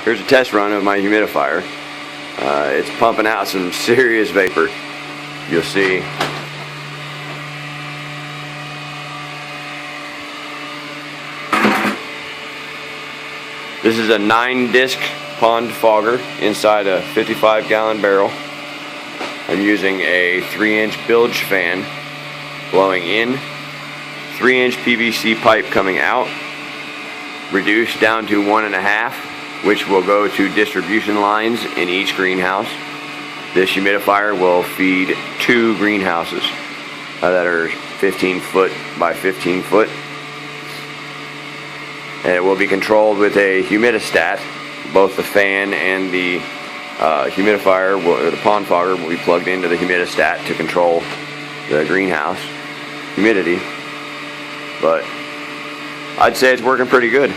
Here's a test run of my humidifier. It's pumping out some serious vapor. You'll see. This is a 9-disc pond fogger inside a 55-gallon barrel. I'm using a 3-inch bilge fan blowing in, 3-inch PVC pipe coming out, reduced down to 1.5, which will go to distribution lines in each greenhouse. This humidifier will feed 2 greenhouses that are 15 foot by 15 foot. And it will be controlled with a humidistat. Both the fan and the humidifier, or the pond fogger, will be plugged into the humidistat to control the greenhouse humidity. But I'd say it's working pretty good.